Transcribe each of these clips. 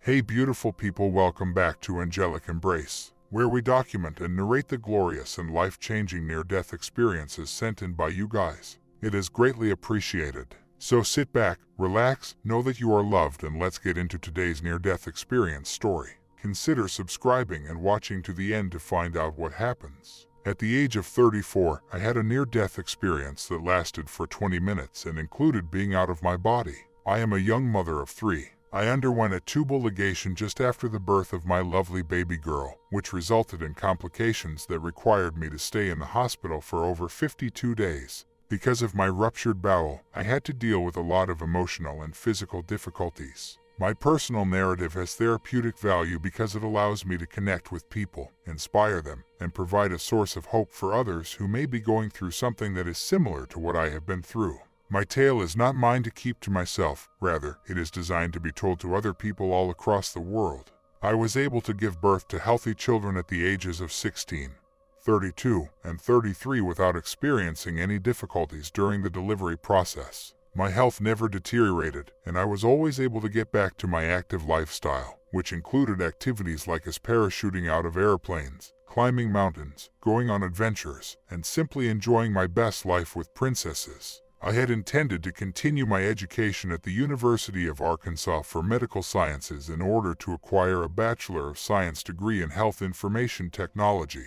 Hey beautiful people, welcome back to Angelic Embrace, where we document and narrate the glorious and life-changing near-death experiences sent in by you guys. It is greatly appreciated. So sit back, relax, know that you are loved, and let's get into today's near-death experience story. Consider subscribing and watching to the end to find out what happens. At the age of 34, I had a near-death experience that lasted for 20 minutes and included being out of my body. I am a young mother of 3. I underwent a tubal ligation just after the birth of my lovely baby girl, which resulted in complications that required me to stay in the hospital for over 52 days. Because of my ruptured bowel, I had to deal with a lot of emotional and physical difficulties. My personal narrative has therapeutic value because it allows me to connect with people, inspire them, and provide a source of hope for others who may be going through something that is similar to what I have been through. My tale is not mine to keep to myself, rather, it is designed to be told to other people all across the world. I was able to give birth to healthy children at the ages of 16, 32, and 33 without experiencing any difficulties during the delivery process. My health never deteriorated, and I was always able to get back to my active lifestyle, which included activities like as parachuting out of airplanes, climbing mountains, going on adventures, and simply enjoying my best life with princesses. I had intended to continue my education at the University of Arkansas for medical sciences in order to acquire a Bachelor of Science degree in Health Information Technology,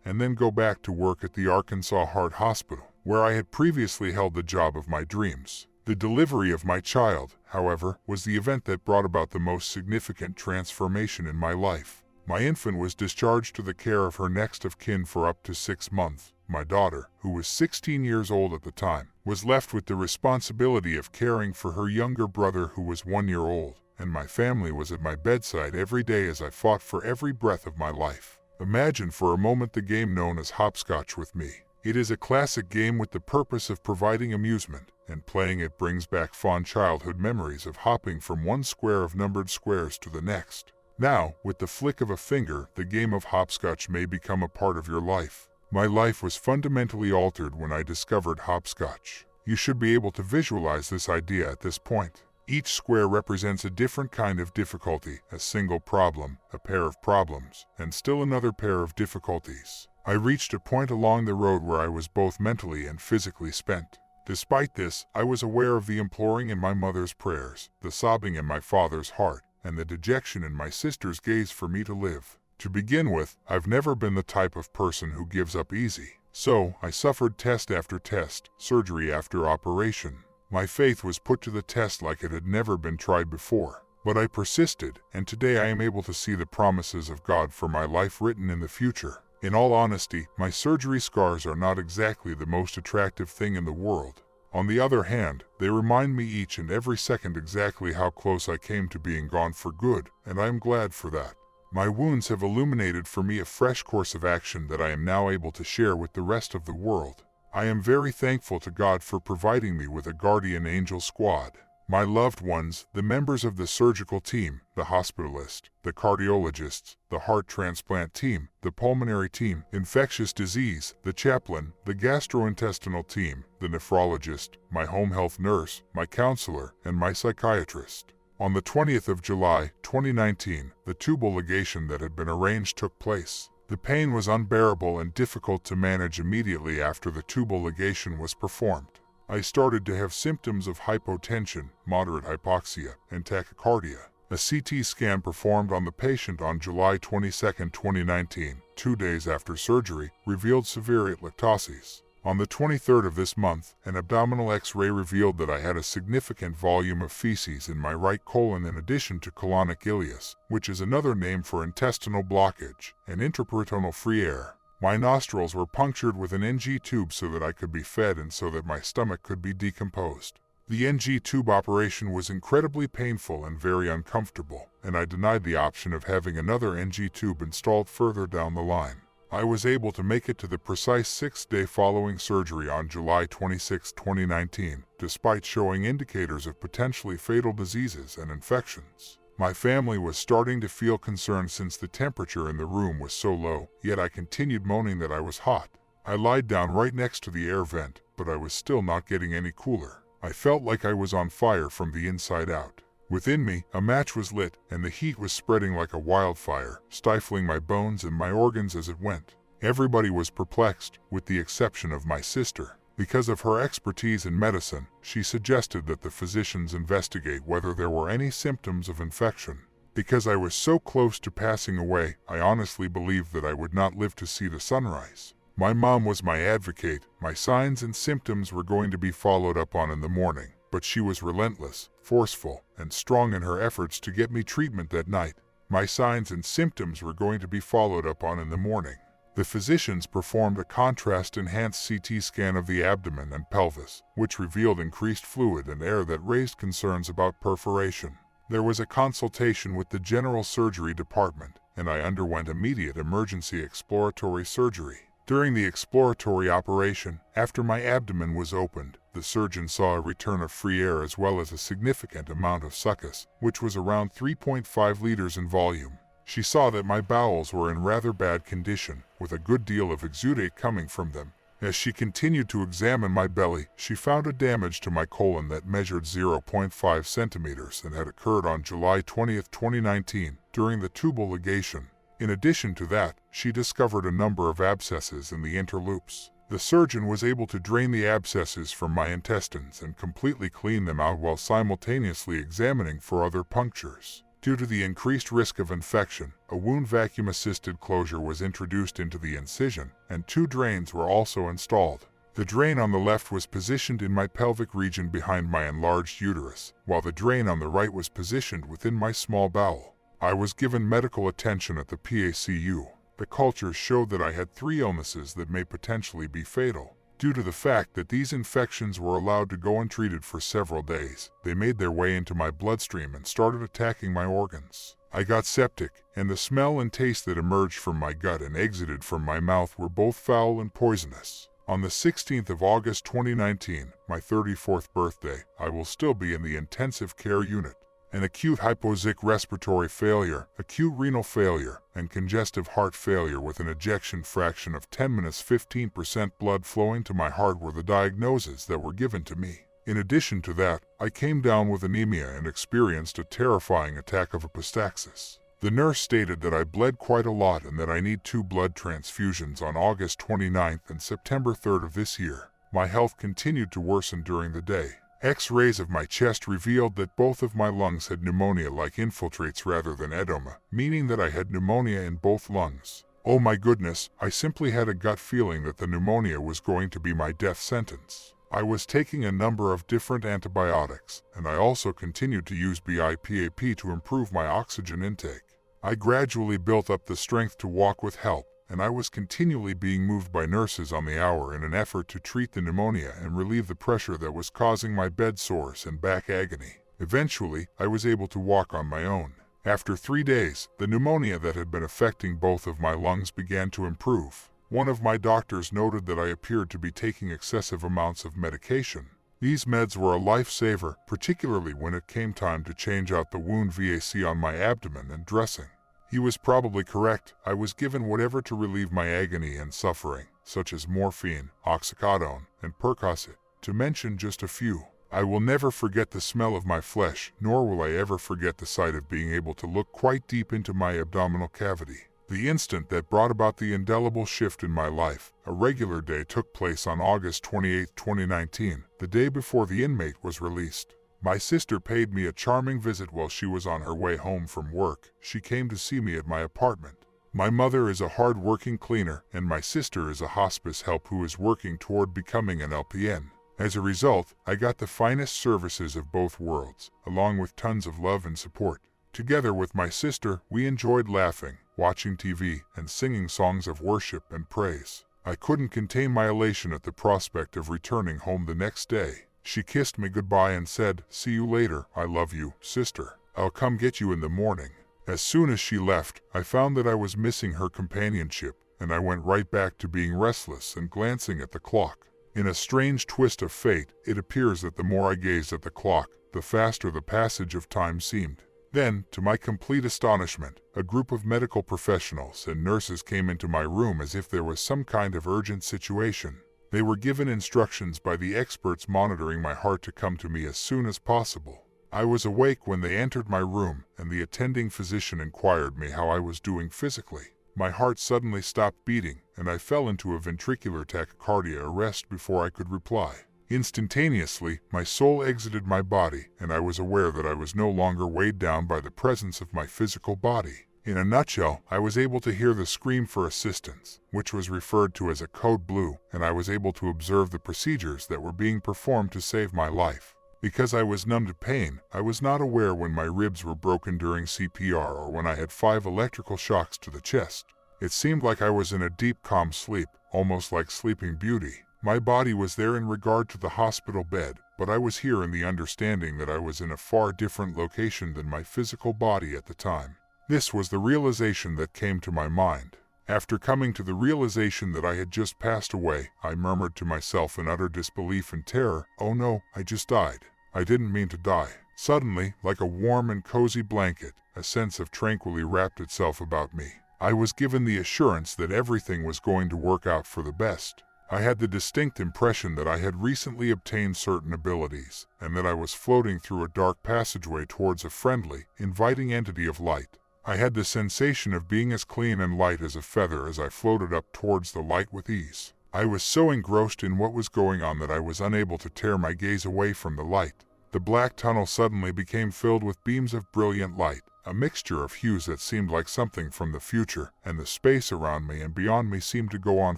and then go back to work at the Arkansas Heart Hospital, where I had previously held the job of my dreams. The delivery of my child, however, was the event that brought about the most significant transformation in my life. My infant was discharged to the care of her next of kin for up to 6 months. My daughter, who was 16 years old at the time, was left with the responsibility of caring for her younger brother who was 1 year old, and my family was at my bedside every day as I fought for every breath of my life. Imagine for a moment the game known as hopscotch with me. It is a classic game with the purpose of providing amusement, and playing it brings back fond childhood memories of hopping from one square of numbered squares to the next. Now, with the flick of a finger, the game of hopscotch may become a part of your life. My life was fundamentally altered when I discovered hopscotch. You should be able to visualize this idea at this point. Each square represents a different kind of difficulty, a single problem, a pair of problems, and still another pair of difficulties. I reached a point along the road where I was both mentally and physically spent. Despite this, I was aware of the imploring in my mother's prayers, the sobbing in my father's heart, and the dejection in my sister's gaze for me to live. To begin with, I've never been the type of person who gives up easy. So, I suffered test after test, surgery after operation. My faith was put to the test like it had never been tried before. But I persisted, and today I am able to see the promises of God for my life written in the future. In all honesty, my surgery scars are not exactly the most attractive thing in the world. On the other hand, they remind me each and every second exactly how close I came to being gone for good, and I am glad for that. My wounds have illuminated for me a fresh course of action that I am now able to share with the rest of the world. I am very thankful to God for providing me with a guardian angel squad. My loved ones, the members of the surgical team, the hospitalist, the cardiologists, the heart transplant team, the pulmonary team, infectious disease, the chaplain, the gastrointestinal team, the nephrologist, my home health nurse, my counselor, and my psychiatrist. On the 20th of July, 2019, the tubal ligation that had been arranged took place. The pain was unbearable and difficult to manage immediately after the tubal ligation was performed. I started to have symptoms of hypotension, moderate hypoxia, and tachycardia. A CT scan performed on the patient on July 22, 2019, 2 days after surgery, revealed severe atelectasis. On the 23rd of this month, an abdominal X-ray revealed that I had a significant volume of feces in my right colon in addition to colonic ileus, which is another name for intestinal blockage, and intraperitoneal free air. My nostrils were punctured with an NG tube so that I could be fed and so that my stomach could be decomposed. The NG tube operation was incredibly painful and very uncomfortable, and I denied the option of having another NG tube installed further down the line. I was able to make it to the precise 6th day following surgery on July 26, 2019, despite showing indicators of potentially fatal diseases and infections. My family was starting to feel concerned since the temperature in the room was so low, yet I continued moaning that I was hot. I lied down right next to the air vent, but I was still not getting any cooler. I felt like I was on fire from the inside out. Within me, a match was lit, and the heat was spreading like a wildfire, stifling my bones and my organs as it went. Everybody was perplexed, with the exception of my sister. Because of her expertise in medicine, she suggested that the physicians investigate whether there were any symptoms of infection. Because I was so close to passing away, I honestly believed that I would not live to see the sunrise. My mom was my advocate. My signs and symptoms were going to be followed up on in the morning, but she was relentless, forceful, and strong in her efforts to get me treatment that night. My signs and symptoms were going to be followed up on in the morning. The physicians performed a contrast-enhanced CT scan of the abdomen and pelvis, which revealed increased fluid and air that raised concerns about perforation. There was a consultation with the general surgery department, and I underwent immediate emergency exploratory surgery. During the exploratory operation, after my abdomen was opened, the surgeon saw a return of free air as well as a significant amount of succus, which was around 3.5 liters in volume. She saw that my bowels were in rather bad condition, with a good deal of exudate coming from them. As she continued to examine my belly, she found a damage to my colon that measured 0.5 centimeters and had occurred on July 20, 2019, during the tubal ligation. In addition to that, she discovered a number of abscesses in the interloops. The surgeon was able to drain the abscesses from my intestines and completely clean them out while simultaneously examining for other punctures. Due to the increased risk of infection, a wound vacuum-assisted closure was introduced into the incision, and 2 drains were also installed. The drain on the left was positioned in my pelvic region behind my enlarged uterus, while the drain on the right was positioned within my small bowel. I was given medical attention at the PACU. The cultures showed that I had 3 illnesses that may potentially be fatal. Due to the fact that these infections were allowed to go untreated for several days, they made their way into my bloodstream and started attacking my organs. I got septic, and the smell and taste that emerged from my gut and exited from my mouth were both foul and poisonous. On the 16th of August 2019, my 34th birthday, I will still be in the intensive care unit. An acute hypoxic respiratory failure, acute renal failure, and congestive heart failure with an ejection fraction of 10-15% blood flowing to my heart were the diagnoses that were given to me. In addition to that, I came down with anemia and experienced a terrifying attack of epistaxis. The nurse stated that I bled quite a lot and that I need 2 blood transfusions on August 29th and September 3rd of this year. My health continued to worsen during the day. X-rays of my chest revealed that both of my lungs had pneumonia-like infiltrates rather than edema, meaning that I had pneumonia in both lungs. Oh my goodness, I simply had a gut feeling that the pneumonia was going to be my death sentence. I was taking a number of different antibiotics, and I also continued to use BiPAP to improve my oxygen intake. I gradually built up the strength to walk with help, and I was continually being moved by nurses on the hour in an effort to treat the pneumonia and relieve the pressure that was causing my bed sores and back agony. Eventually, I was able to walk on my own. After 3 days, the pneumonia that had been affecting both of my lungs began to improve. One of my doctors noted that I appeared to be taking excessive amounts of medication. These meds were a lifesaver, particularly when it came time to change out the wound VAC on my abdomen and dressing. He was probably correct. I was given whatever to relieve my agony and suffering, such as morphine, oxycodone, and Percocet, to mention just a few. I will never forget the smell of my flesh, nor will I ever forget the sight of being able to look quite deep into my abdominal cavity. The instant that brought about the indelible shift in my life, a regular day took place on August 28, 2019, the day before the inmate was released. My sister paid me a charming visit while she was on her way home from work. She came to see me at my apartment. My mother is a hard-working cleaner, and my sister is a hospice help who is working toward becoming an LPN. As a result, I got the finest services of both worlds, along with tons of love and support. Together with my sister, we enjoyed laughing, watching TV, and singing songs of worship and praise. I couldn't contain my elation at the prospect of returning home the next day. She kissed me goodbye and said, "See you later, I love you, sister. I'll come get you in the morning." As soon as she left, I found that I was missing her companionship, and I went right back to being restless and glancing at the clock. In a strange twist of fate, it appears that the more I gazed at the clock, the faster the passage of time seemed. Then, to my complete astonishment, a group of medical professionals and nurses came into my room as if there was some kind of urgent situation. They were given instructions by the experts monitoring my heart to come to me as soon as possible. I was awake when they entered my room, and the attending physician inquired me how I was doing physically. My heart suddenly stopped beating, and I fell into a ventricular tachycardia arrest before I could reply. Instantaneously, my soul exited my body, and I was aware that I was no longer weighed down by the presence of my physical body. In a nutshell, I was able to hear the scream for assistance, which was referred to as a code blue, and I was able to observe the procedures that were being performed to save my life. Because I was numb to pain, I was not aware when my ribs were broken during CPR or when I had 5 electrical shocks to the chest. It seemed like I was in a deep calm sleep, almost like Sleeping Beauty. My body was there in regard to the hospital bed, but I was here in the understanding that I was in a far different location than my physical body at the time. This was the realization that came to my mind. After coming to the realization that I had just passed away, I murmured to myself in utter disbelief and terror, "Oh no, I just died. I didn't mean to die." Suddenly, like a warm and cozy blanket, a sense of tranquility wrapped itself about me. I was given the assurance that everything was going to work out for the best. I had the distinct impression that I had recently obtained certain abilities, and that I was floating through a dark passageway towards a friendly, inviting entity of light. I had the sensation of being as clean and light as a feather as I floated up towards the light with ease. I was so engrossed in what was going on that I was unable to tear my gaze away from the light. The black tunnel suddenly became filled with beams of brilliant light, a mixture of hues that seemed like something from the future, and the space around me and beyond me seemed to go on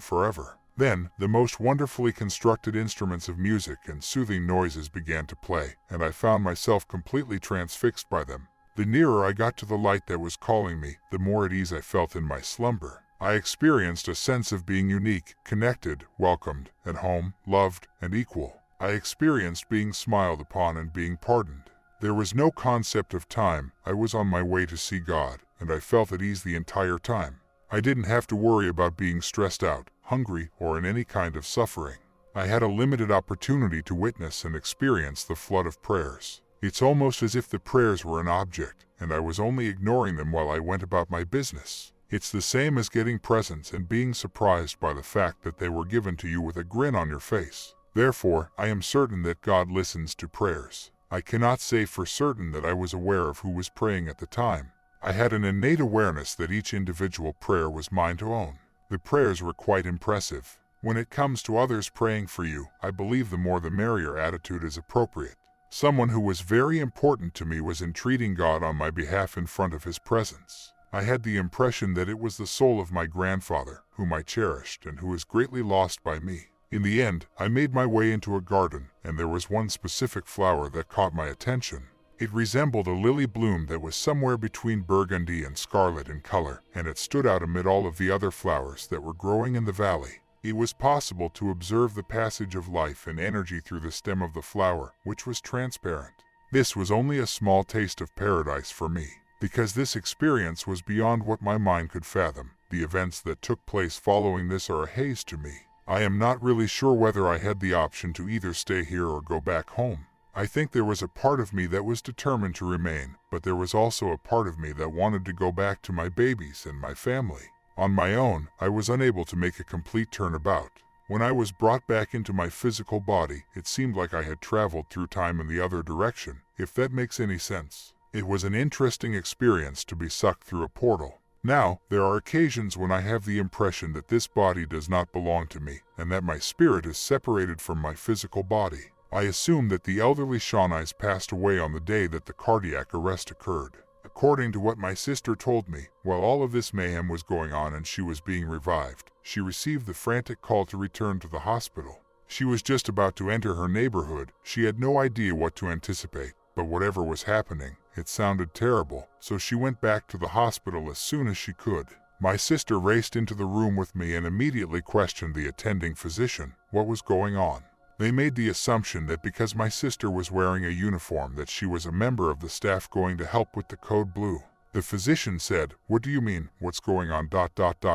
forever. Then, the most wonderfully constructed instruments of music and soothing noises began to play, and I found myself completely transfixed by them. The nearer I got to the light that was calling me, the more at ease I felt in my slumber. I experienced a sense of being unique, connected, welcomed, at home, loved, and equal. I experienced being smiled upon and being pardoned. There was no concept of time. I was on my way to see God, and I felt at ease the entire time. I didn't have to worry about being stressed out, hungry, or in any kind of suffering. I had a limited opportunity to witness and experience the flood of prayers. It's almost as if the prayers were an object, and I was only ignoring them while I went about my business. It's the same as getting presents and being surprised by the fact that they were given to you with a grin on your face. Therefore, I am certain that God listens to prayers. I cannot say for certain that I was aware of who was praying at the time. I had an innate awareness that each individual prayer was mine to own. The prayers were quite impressive. When it comes to others praying for you, I believe the more the merrier attitude is appropriate. Someone who was very important to me was entreating God on my behalf in front of his presence. I had the impression that it was the soul of my grandfather, whom I cherished and who was greatly lost by me. In the end, I made my way into a garden, and there was one specific flower that caught my attention. It resembled a lily bloom that was somewhere between burgundy and scarlet in color, and it stood out amid all of the other flowers that were growing in the valley. It was possible to observe the passage of life and energy through the stem of the flower, which was transparent. This was only a small taste of paradise for me, because this experience was beyond what my mind could fathom. The events that took place following this are a haze to me. I am not really sure whether I had the option to either stay here or go back home. I think there was a part of me that was determined to remain, but there was also a part of me that wanted to go back to my babies and my family. On my own, I was unable to make a complete turnabout. When I was brought back into my physical body, it seemed like I had traveled through time in the other direction, if that makes any sense. It was an interesting experience to be sucked through a portal. Now, there are occasions when I have the impression that this body does not belong to me, and that my spirit is separated from my physical body. I assume that the elderly Shawnees passed away on the day that the cardiac arrest occurred. According to what my sister told me, while all of this mayhem was going on and she was being revived, she received the frantic call to return to the hospital. She was just about to enter her neighborhood. She had no idea what to anticipate, but whatever was happening, it sounded terrible, so she went back to the hospital as soon as she could. My sister raced into the room with me and immediately questioned the attending physician what was going on. They made the assumption that because my sister was wearing a uniform that she was a member of the staff going to help with the code blue. The physician said, "What do you mean, what's going on?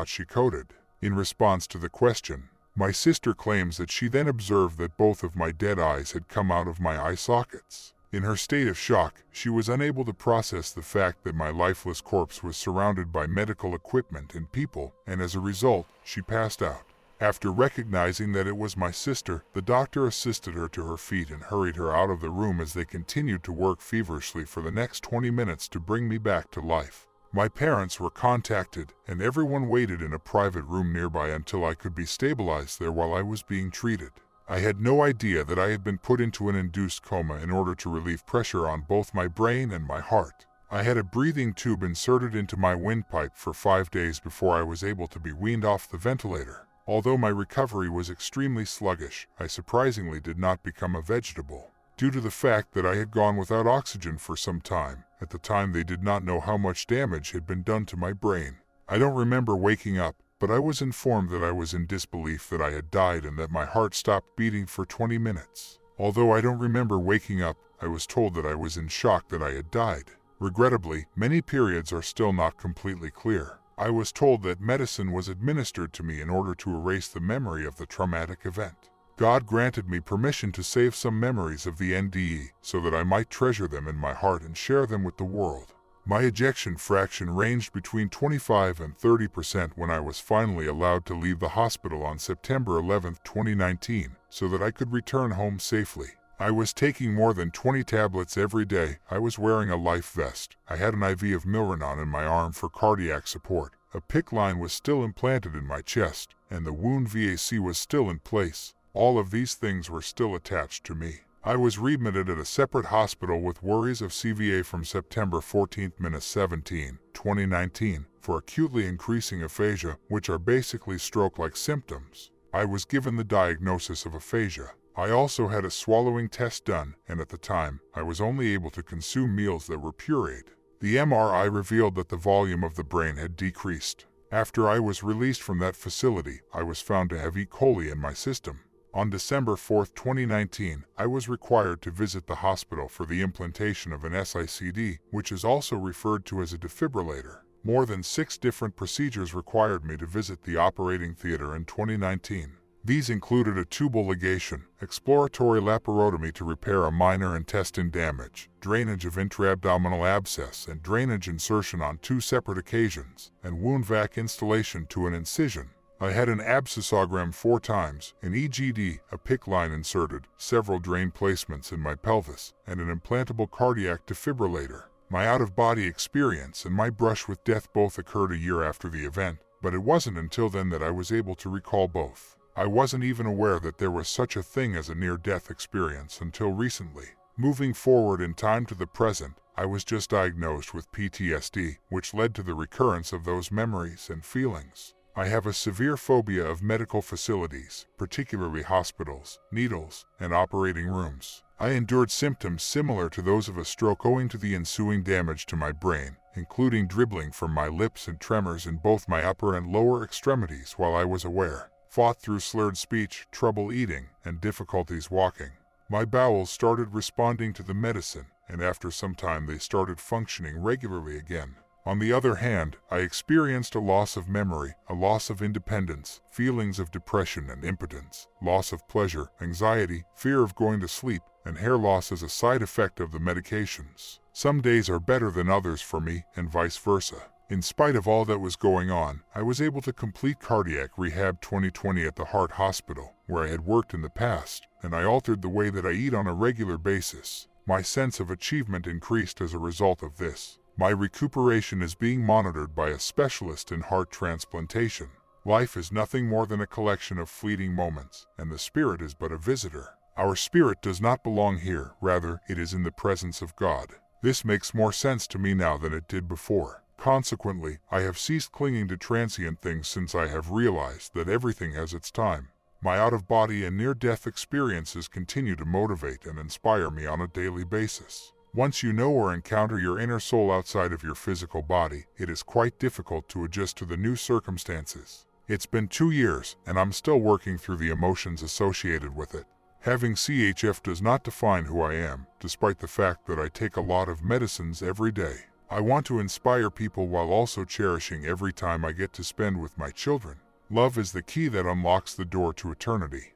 She coded. In response to the question, my sister claims that she then observed that both of my dead eyes had come out of my eye sockets. In her state of shock, she was unable to process the fact that my lifeless corpse was surrounded by medical equipment and people, and as a result, she passed out. After recognizing that it was my sister, the doctor assisted her to her feet and hurried her out of the room as they continued to work feverishly for the next 20 minutes to bring me back to life. My parents were contacted, and everyone waited in a private room nearby until I could be stabilized there while I was being treated. I had no idea that I had been put into an induced coma in order to relieve pressure on both my brain and my heart. I had a breathing tube inserted into my windpipe for 5 days before I was able to be weaned off the ventilator. Although my recovery was extremely sluggish, I surprisingly did not become a vegetable. Due to the fact that I had gone without oxygen for some time, at the time they did not know how much damage had been done to my brain. I don't remember waking up, but I was informed that I was in disbelief that I had died and that my heart stopped beating for 20 minutes. Although I don't remember waking up, I was told that I was in shock that I had died. Regrettably, many periods are still not completely clear. I was told that medicine was administered to me in order to erase the memory of the traumatic event. God granted me permission to save some memories of the NDE so that I might treasure them in my heart and share them with the world. My ejection fraction ranged between 25 and 30% when I was finally allowed to leave the hospital on September 11, 2019, so that I could return home safely. I was taking more than 20 tablets every day. I was wearing a life vest. I had an IV of Milrinone in my arm for cardiac support. A PICC line was still implanted in my chest, and the wound VAC was still in place. All of these things were still attached to me. I was readmitted at a separate hospital with worries of CVA from September 14-17, 2019, for acutely increasing aphasia, which are basically stroke-like symptoms. I was given the diagnosis of aphasia. I also had a swallowing test done, and at the time, I was only able to consume meals that were pureed. The MRI revealed that the volume of the brain had decreased. After I was released from that facility, I was found to have E. coli in my system. On December 4, 2019, I was required to visit the hospital for the implantation of an SICD, which is also referred to as a defibrillator. More than 6 different procedures required me to visit the operating theater in 2019. These included a tubal ligation, exploratory laparotomy to repair a minor intestine damage, drainage of intra-abdominal abscess and drainage insertion on 2 separate occasions, and wound vac installation to an incision. I had an abscessogram 4 times, an EGD, a PICC line inserted, several drain placements in my pelvis, and an implantable cardiac defibrillator. My out-of-body experience and my brush with death both occurred a year after the event, but it wasn't until then that I was able to recall both. I wasn't even aware that there was such a thing as a near-death experience until recently. Moving forward in time to the present, I was just diagnosed with PTSD, which led to the recurrence of those memories and feelings. I have a severe phobia of medical facilities, particularly hospitals, needles, and operating rooms. I endured symptoms similar to those of a stroke owing to the ensuing damage to my brain, including dribbling from my lips and tremors in both my upper and lower extremities while I was aware. Fought through slurred speech, trouble eating, and difficulties walking. My bowels started responding to the medicine, and after some time they started functioning regularly again. On the other hand, I experienced a loss of memory, a loss of independence, feelings of depression and impotence, loss of pleasure, anxiety, fear of going to sleep, and hair loss as a side effect of the medications. Some days are better than others for me, and vice versa. In spite of all that was going on, I was able to complete cardiac rehab 2020 at the Heart Hospital, where I had worked in the past, and I altered the way that I eat on a regular basis. My sense of achievement increased as a result of this. My recuperation is being monitored by a specialist in heart transplantation. Life is nothing more than a collection of fleeting moments, and the spirit is but a visitor. Our spirit does not belong here, rather, it is in the presence of God. This makes more sense to me now than it did before. Consequently, I have ceased clinging to transient things since I have realized that everything has its time. My out-of-body and near-death experiences continue to motivate and inspire me on a daily basis. Once you know or encounter your inner soul outside of your physical body, it is quite difficult to adjust to the new circumstances. It's been 2 years, and I'm still working through the emotions associated with it. Having CHF does not define who I am, despite the fact that I take a lot of medicines every day. I want to inspire people while also cherishing every time I get to spend with my children. Love is the key that unlocks the door to eternity.